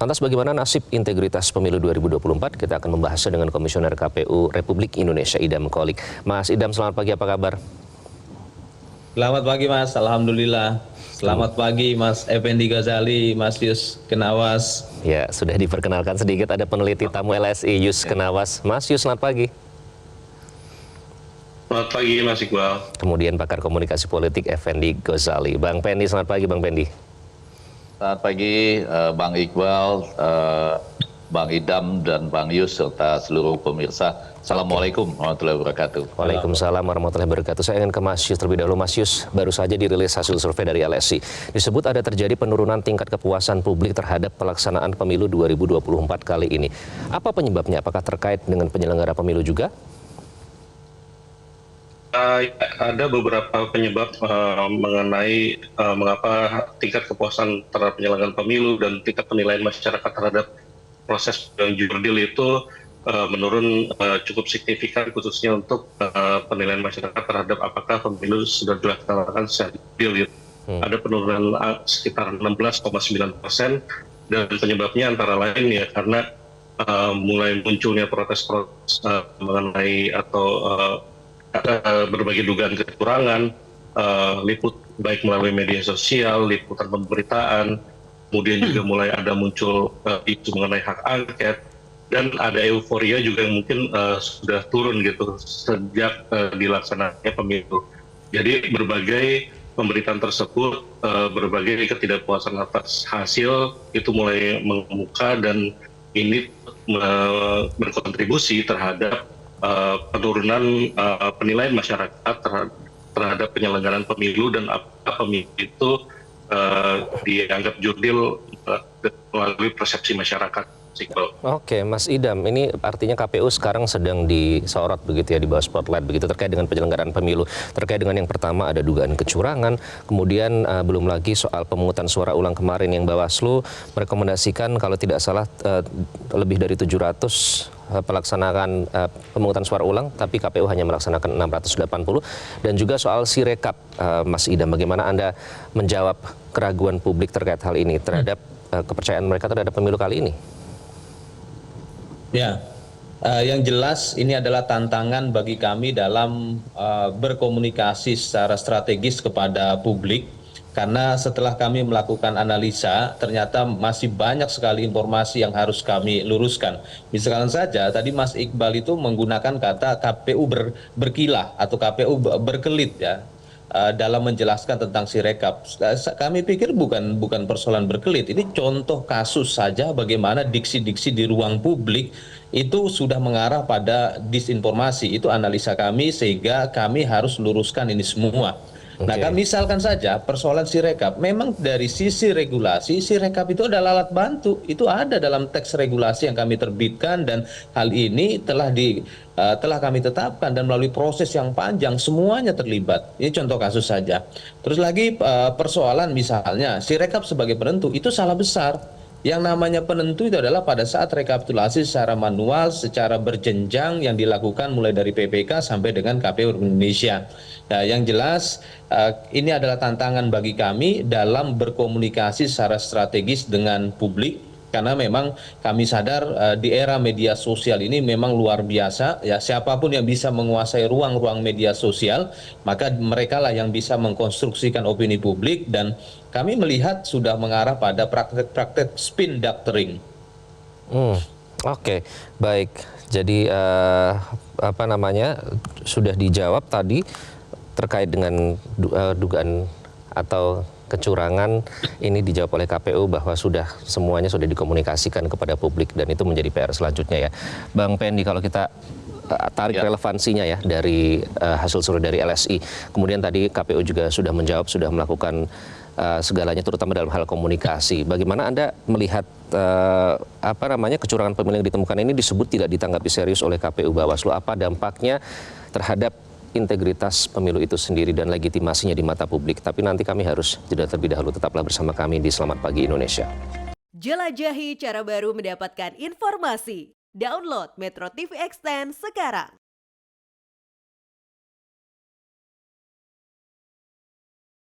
Lantas bagaimana nasib integritas pemilu 2024? Kita akan membahasnya dengan Komisioner KPU Republik Indonesia Idam Qolik. Mas Idam, selamat pagi, apa kabar? Selamat pagi Mas, Alhamdulillah. Selamat pagi Mas Effendi Ghazali, Mas Yus Kenawas. Ya, sudah diperkenalkan sedikit, ada peneliti tamu LSI Yus Kenawas. Mas Yus, selamat pagi. Selamat pagi Mas Iqbal. Kemudian pakar komunikasi politik Effendi Ghazali. Bang Pendi, selamat pagi Bang Pendi. Selamat pagi Bang Iqbal, Bang Idam dan Bang Yus serta seluruh pemirsa. Assalamualaikum warahmatullahi wabarakatuh. Waalaikumsalam warahmatullahi wabarakatuh. Saya ingin ke Mas Yus terlebih dahulu. Mas Yus, baru saja dirilis hasil survei dari LSI. Disebut ada terjadi penurunan tingkat kepuasan publik terhadap pelaksanaan pemilu 2024 kali ini. Apa penyebabnya? Apakah terkait dengan penyelenggara pemilu juga? Ada beberapa penyebab mengenai mengapa tingkat kepuasan terhadap penyelenggaraan pemilu dan tingkat penilaian masyarakat terhadap proses jurdil itu menurun cukup signifikan, khususnya untuk penilaian masyarakat terhadap apakah pemilu sudah dilaksanakan secara jurdil. Ada penurunan sekitar 16,9%, dan penyebabnya antara lain ya karena mulai munculnya protes-protes mengenai atau berbagai dugaan kecurangan, liput baik melalui media sosial, liputan pemberitaan, kemudian juga mulai ada muncul isu mengenai hak angket, dan ada euforia juga yang mungkin sudah turun gitu sejak dilaksanakannya pemilu. Jadi berbagai pemberitaan tersebut, berbagai ketidakpuasan atas hasil itu mulai mengemuka, dan ini berkontribusi terhadap penurunan penilaian masyarakat terhadap penyelenggaraan pemilu, dan apakah pemilu itu dianggap jurdil melalui persepsi masyarakat. Oke, Mas Idam, ini artinya KPU sekarang sedang disorot begitu ya, di bawah spotlight begitu terkait dengan penyelenggaraan pemilu. Terkait dengan yang pertama ada dugaan kecurangan, kemudian belum lagi soal pemungutan suara ulang kemarin yang Bawaslu merekomendasikan kalau tidak salah lebih dari 700 pelaksanaan pemungutan suara ulang, tapi KPU hanya melaksanakan 680. Dan juga soal Sirekap, Mas Idam, bagaimana Anda menjawab keraguan publik terkait hal ini, terhadap kepercayaan mereka terhadap pemilu kali ini? Ya, yang jelas ini adalah tantangan bagi kami dalam berkomunikasi secara strategis kepada publik, karena setelah kami melakukan analisa ternyata masih banyak sekali informasi yang harus kami luruskan. Misalkan saja tadi Mas Iqbal itu menggunakan kata KPU berkilah atau KPU berkelit ya, dalam menjelaskan tentang Sirekap. Kami pikir bukan persoalan berkelit, ini contoh kasus saja bagaimana diksi-diksi di ruang publik itu sudah mengarah pada disinformasi. Itu analisa kami, sehingga kami harus luruskan ini semua. Nah, misalkan saja persoalan Sirekap, memang dari sisi regulasi, Sirekap itu adalah alat bantu. Itu ada dalam teks regulasi yang kami terbitkan, dan hal ini telah kami tetapkan, dan melalui proses yang panjang semuanya terlibat. Ini contoh kasus saja. Terus lagi persoalan misalnya Sirekap sebagai penentu, itu salah besar. Yang namanya penentu itu adalah pada saat rekapitulasi secara manual, secara berjenjang yang dilakukan mulai dari PPK sampai dengan KPU Indonesia. Nah, yang jelas ini adalah tantangan bagi kami dalam berkomunikasi secara strategis dengan publik, karena memang kami sadar di era media sosial ini memang luar biasa ya, siapapun yang bisa menguasai ruang-ruang media sosial, maka merekalah yang bisa mengkonstruksikan opini publik, dan kami melihat sudah mengarah pada praktek-praktek spin doctoring. Oke, baik. Jadi sudah dijawab tadi terkait dengan dugaan atau kecurangan, ini dijawab oleh KPU bahwa semuanya sudah dikomunikasikan kepada publik, dan itu menjadi PR selanjutnya ya. Bang Pendi, kalau kita tarik relevansinya ya dari hasil survei dari LSI, kemudian tadi KPU juga sudah menjawab, sudah melakukan segalanya terutama dalam hal komunikasi. Bagaimana Anda melihat kecurangan pemilu yang ditemukan ini disebut tidak ditanggapi serius oleh KPU Bawaslu? Apa dampaknya terhadap integritas pemilu itu sendiri dan legitimasinya di mata publik? Tapi nanti kami harus jeda terlebih dahulu. Tetaplah bersama kami di Selamat Pagi Indonesia. Jelajahi cara baru mendapatkan informasi. Download Metro TV Extend sekarang.